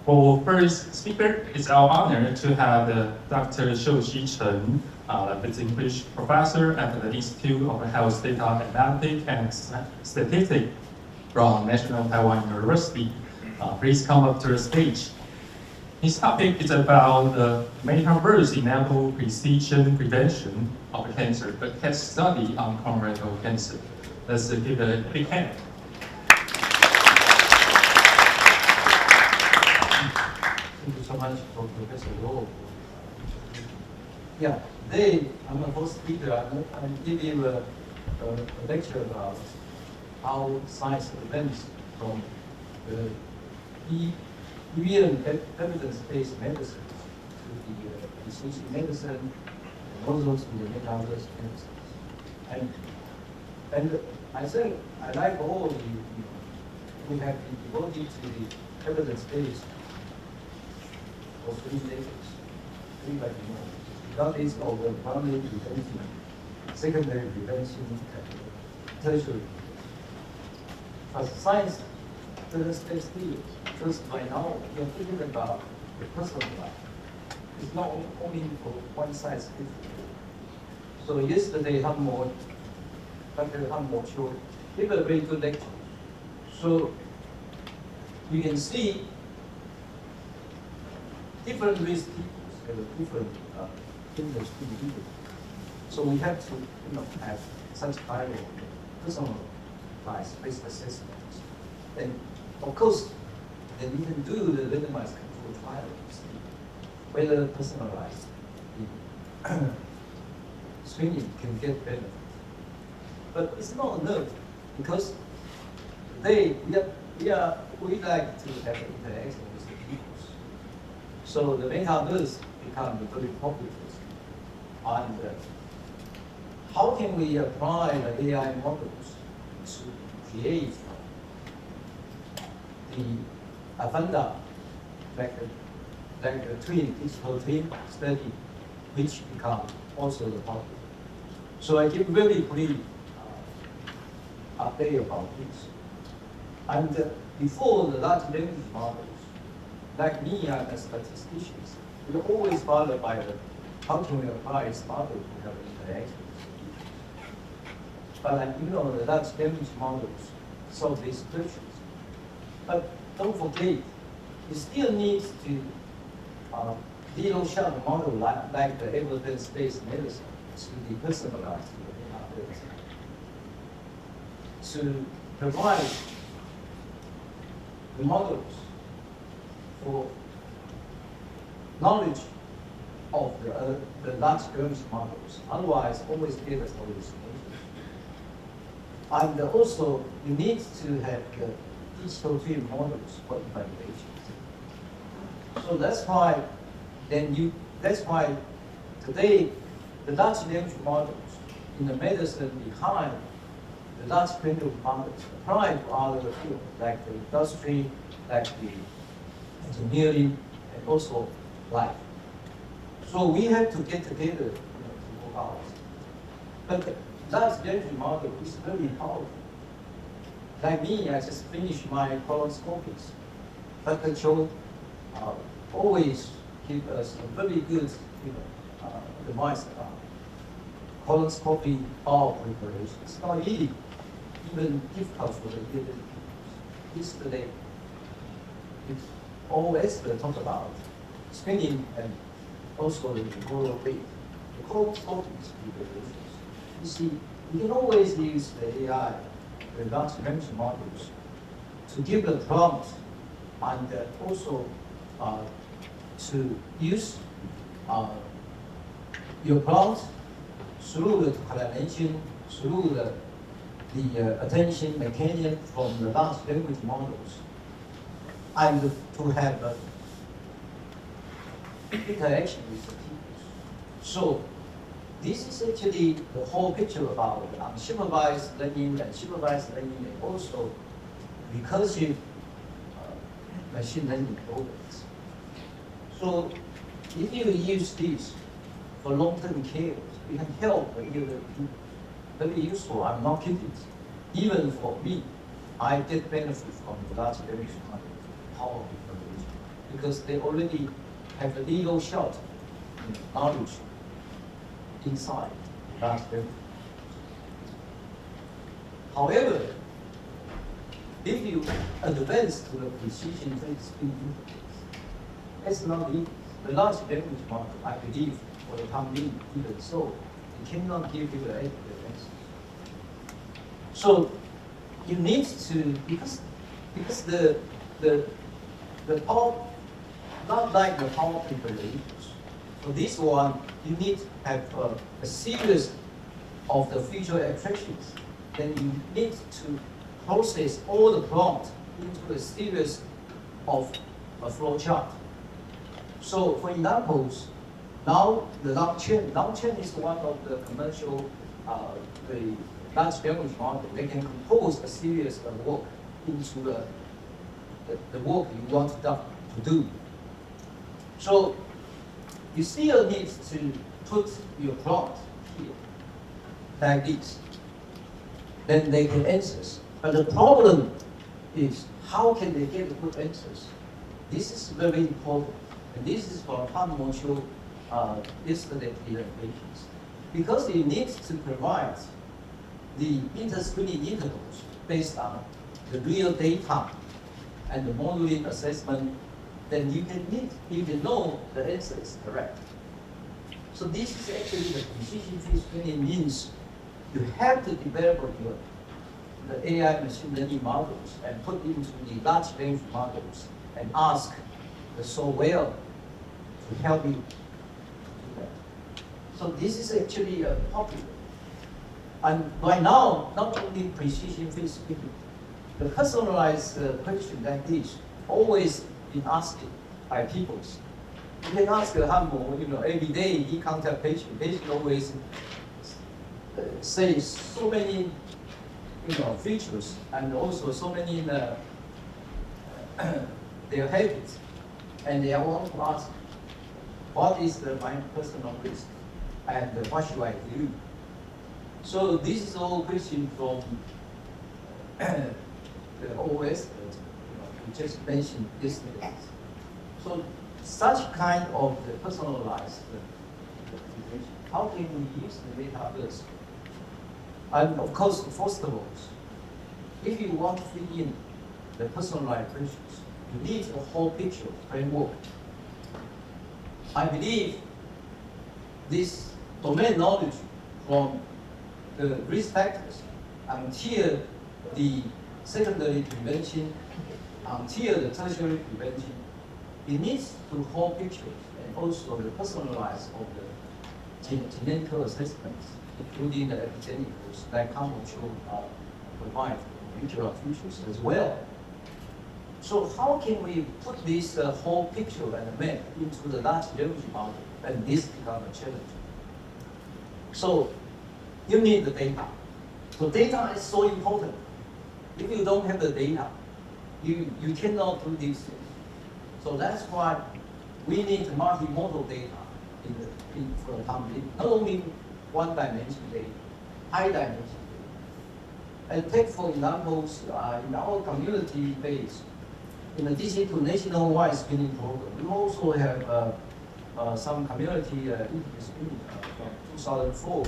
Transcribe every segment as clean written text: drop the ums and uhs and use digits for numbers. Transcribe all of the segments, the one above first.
For first speaker, it's our honor to have Dr. Shouxi Chen, a distinguished professor at the Institute of Health Data Analytics and Statistics from National Taiwan University. Please come up to the stage. His topic is about the Metaverse-enabled precision prevention of cancer, a case study on colorectal cancer. Let's give a big hand. Thank you so much for Professor Low. Yeah, today I'm a host speaker. I'm giving you a lecture about how science advances from the evidence-based medicine to the precision medicine, and also to the metaverse medicine. And I think I like all we have been devoted to the evidence-based for 3 decades, 3 like more. That is of the primary prevention, secondary prevention, and tertiary. But science doesn't stay still. Just by now, we are thinking about the personal life. It's not only for one size fits all. So yesterday, Dr. Hammo showed gave a very good lecture. So you can see different risk peoples have different individuals. So we have to have such kind of personalized-based assessments. And of course, then we can do the randomized control trials, whether personalized screening can get benefit. But it's not enough because today we like to have interaction with the people. So the metaverse becomes very popular. And how can we apply the AI models to create the agenda, like a digital twin study, which becomes also the popular. So I give very brief update about this. And before the large language models, like me and the statisticians, we are always bothered by how can we apply this model to have interaction. But the large language models solve these questions. But don't forget, it still needs to zero-shot model like the evidence-based medicine to be personalized to provide the models for knowledge of the large language models. Otherwise, always get us hallucination. And also, you need to have digital twin models for evaluations. So that's why today the large language models in the medicine behind the large clinical models apply to other fields like the industry, like the engineering, and also life. So we have to get together to work out. But the large language model is very powerful. Like me, I just finished my colonoscopies. Dr. Cho always give us a very good advice about colonoscopy bowel preparation. It's not easy, even difficult for the elderly people. Yesterday, all experts talk about screening and also the oral rate. The colonoscopy is preparation. You see, you can always use the AI, the large language models, to give the prompt and also to use your prompt through the correlation, through the attention mechanism from the large language models, and to have interaction with the people. So this is actually the whole picture about unsupervised learning and supervised learning, and also recursive machine learning programs. So if you use this for long-term care, you can help the elderly people. Very useful, I'm not kidding. Even for me, I get benefit from the large language model, power of information. because they already have a legal shot knowledge inside large language. However, if you advance to the precision-based interface, it's not easy. The large language model, I believe, for the time being, even so, it cannot give you an accurate answer. So you need to, because the power, not like the power preparators. For this one, you need to have a series of the feature abstractions. Then you need to process all the prompt into a series of a flow chart. So for examples, now the long chain is one of the commercial, the large language model. They can compose a series of work into the work you want to do. So you still need to put your prompt here, like this. Then they can answer. But the problem is, how can they get good answers? This is very important. And this is for fundamental yesterday presentations. Because you need to provide the interscreening intervals based on the real data and the modeling assessment, then you can know the answer is correct. So this is actually the precision-free screening means you have to develop the AI machine learning models and put into the large language models and ask the software to help you do that. So this is actually popular. And right now, not only precision-free screening, the personalized question like this always been asked by people. You can ask Hambo, every day he contact patient. Patient always say so many, features and also so many their habits, and they want to ask, what is my personal risk, and what should I do? So this is all question from the OS that we just mentioned yesterday. So such kind of the personalized information, how can we use the Metaverse? And of course, first of all, if you want to fit in the personalized questions, you need a whole picture framework. I believe this domain knowledge from the risk factors until the secondary prevention, until the tertiary prevention, it needs to whole picture and also the personalized of the genetical assessments, including the epidemics that control provide future features as well. So how can we put this whole picture and map into the large language model, and this becomes a challenge? So you need the data. So data is so important. If you don't have the data, you cannot do these things. So that's why we need multimodal data for the company, not only one-dimension data, high-dimension data. And take, for examples, in our community base, in addition to nationwide screening program, we also have some community interview screening from 2004.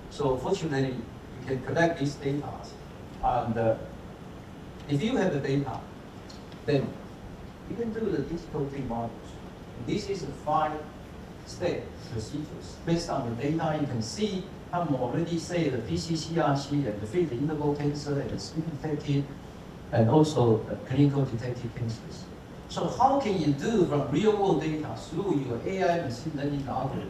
So fortunately, you can collect these data. And if you have the data, then you can do the digital twin models. This is a 5-step procedures. Based on the data, you can see I'm already say the PCCRC and the fit interval cancer and the screen detected, and also clinical detected cancers. So how can you do from real-world data through your AI machine learning algorithm,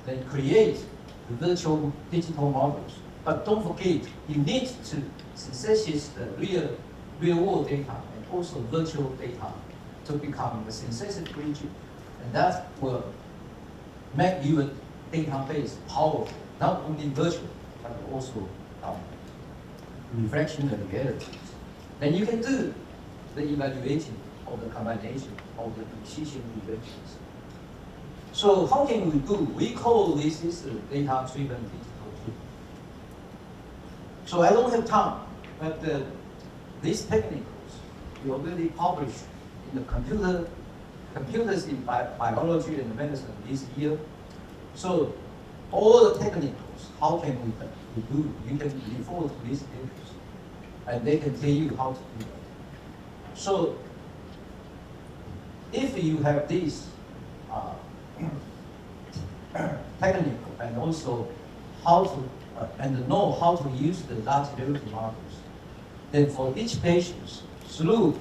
then create the virtual digital models? But don't forget, you need to synthesize the real-world data and also virtual data to become a synthetic region. And that will make your database powerful, not only virtual, but also reflection and reality. Then you can do the evaluation of the combination of the precision preventions. So how can we do? We call this is data-driven digital twin. So I don't have time, but these technicals we already published in the computer computers in biology and medicine this year. So all the technicals, how can we do? You can refer to these papers, and they can tell you how to do that. So if you have this technical and also how to and know how to use the large derivative models, then for each patient through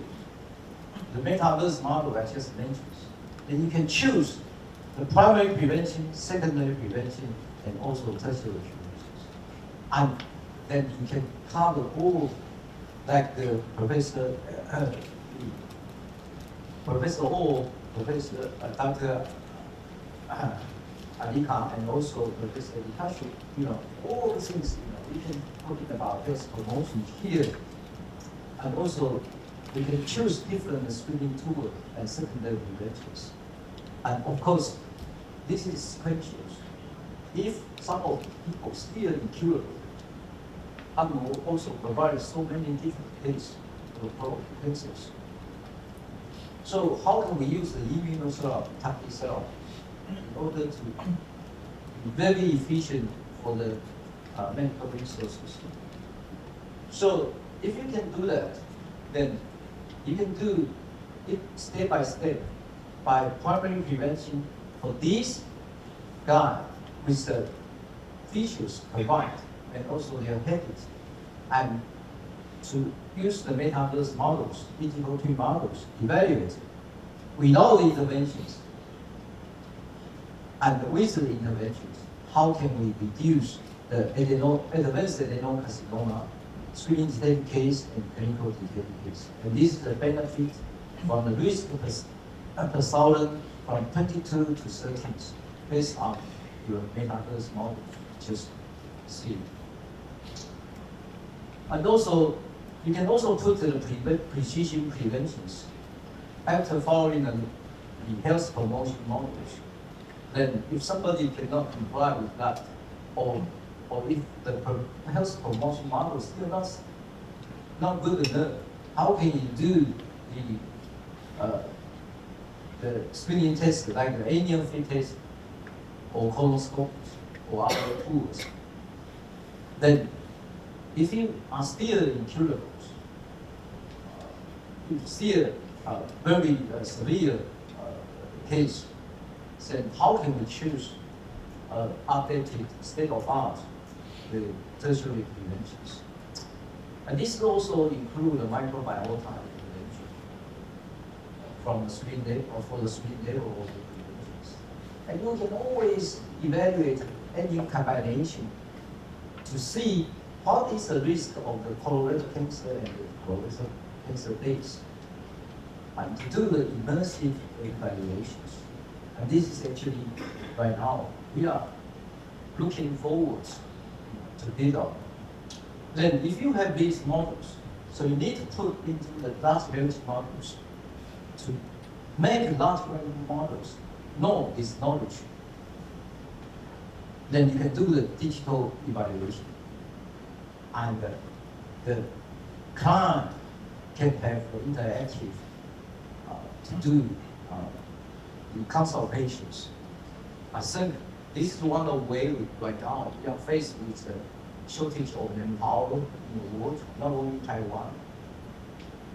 the Metaverse model I just mentioned, then you can choose the primary prevention, secondary prevention, and also tertiary prevention. And then you can cover all, like the Professor O, Professor Dr. Alika, and also Professor Itashi, all the things, we can talk about health promotion here. And also, we can choose different screening tools and secondary preventions. And of course, this is sequential. If some of the people still incurable, and will also provide so many different cases for cancers. So how can we use the immunotherapy, tactic cell, in order to be very efficient for the medical resources? So if you can do that, then you can do it step by step by primary prevention for these guys with the features combined and also their habits, and to use the Metaverse models, digital twin models, evaluate without the interventions. And with the interventions, how can we reduce the advanced adenocarcinoma screening detected case and clinical detected case? And this is the benefit from the risk per thousand from 22 to 13 based on your Metaverse model. Just see. And also, you can also put the precision preventions after following the health promotion models. Then if somebody cannot comply with that, or if the health promotion model is still not good enough, how can you do the screening test like the annual fit test or colonoscopy or other tools? Then if you are still incurable, if still very severe case, then how can we choose updated state-of-art the tertiary preventions? And this also include the microbiota prevention from the screen level or for the screen level of the preventions. And you can always evaluate any combination to see what is the risk of the colorectal cancer and the colorectal cancer base, and to do the immersive evaluations. And this is actually, right now, we are looking forward to develop. Then if you have these models, so you need to put into the large language models to make large language models know this knowledge. Then you can do the digital evaluation. And the client can have interactive to do consultations. I think this is one of the ways right now we are faced with the shortage of manpower in the world, not only Taiwan,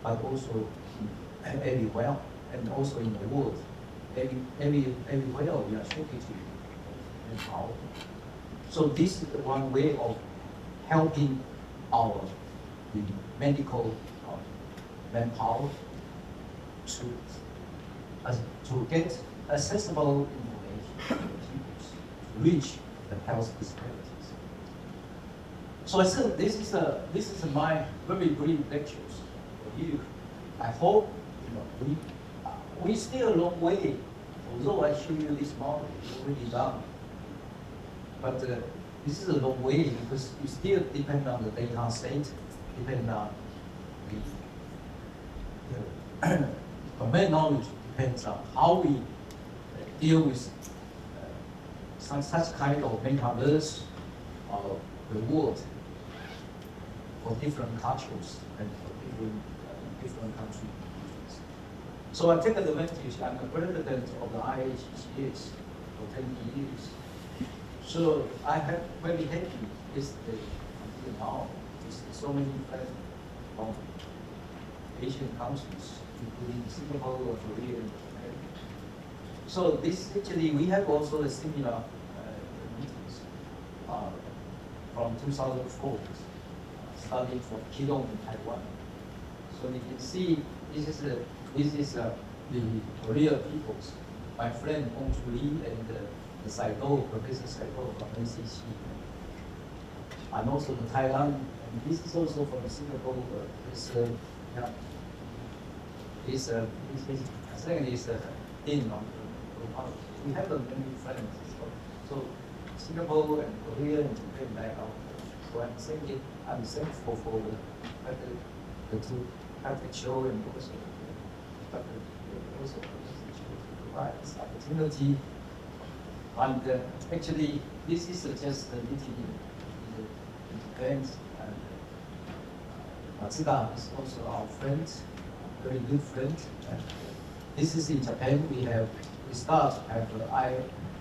but also everywhere, and also in the world. Everywhere we are shortage of manpower. So this is one way of helping the medical manpower to get accessible information to reach the health disparities. So I think this is my very brief lectures for you. I hope we still a long way. Although I show you this model, it's already done, but this is a long way because you still depend on the data state, depend on the domain knowledge, depends on how we deal with such kind of Metaverse of the world for different cultures and for different countries. So I take advantage. I'm the president of the IHGS for 20 years. So I have very happy yesterday until now. There's so many friends from Asian countries, including Singapore, Korea, and Japan. So this actually, we have also a similar meetings from 2004, starting from Keelung in Taiwan. So you can see this is the Korea peoples. My friend Hong Chu Lee and the Saigo, Professor Saigo from NCC, and also the Thailand. And this is also from Singapore. Second is in on the we have many friends. So Singapore and Korea and Japan back out. So I'm thankful for the two show and also provide this opportunity. And actually, this is just the meeting in Japan. And Matsuda is also our friend, very good friend. And this is in Japan. We start have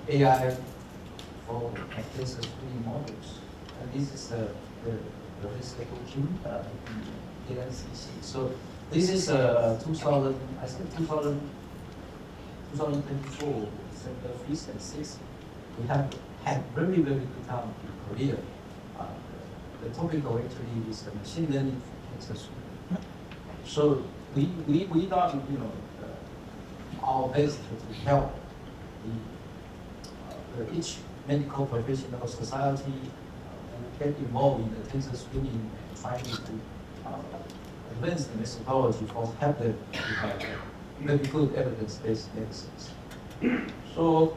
AI for cancer screening models. And this is the stable team in NCC. So this is 2000, I think 2024, December 5th and 6th. We have had very, very good time in Korea. The topic actually is machine learning for cancer screening. So we done, our best to help each medical professional society get involved in the cancer screening and trying to advance the methodology for help them to have very good evidence-based medicines. So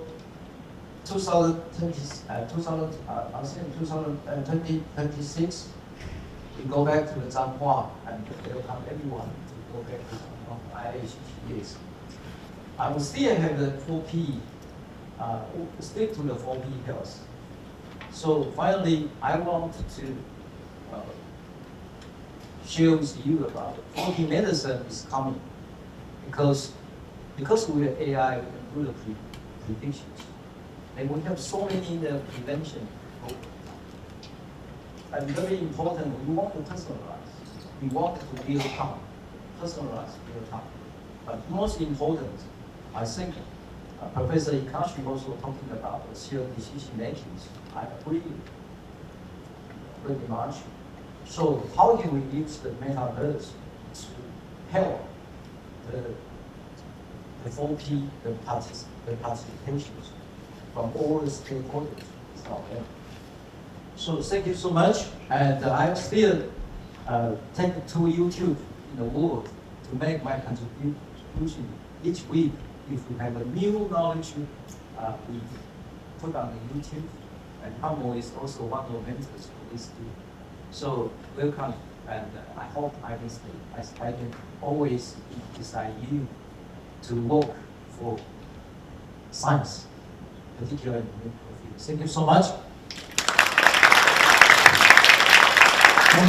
2026, we go back to the Zhanghua and welcome everyone to go back to IHGS. I will still have the 4P, stick to the 4P health. So finally, I want to share with you about 4P medicine is coming because we have AI, we can do the predictions. And we have so many prevention. And very important, we want to personalize. We want to build time, personalize, build time. But most important, I think Professor Ikashi also talking about the shared decision making. I agree very much. So how can we use the Metaverse to help the 4P, the participations from all the stakeholders? So thank you so much, and I'm still taking to YouTube in the world to make my contribution each week. If we have a new knowledge, we put on the YouTube, and Hamo is also one of the mentors for this group. So welcome, and I hope I can always decide you to work for science, particularly in the field. Thank you so much.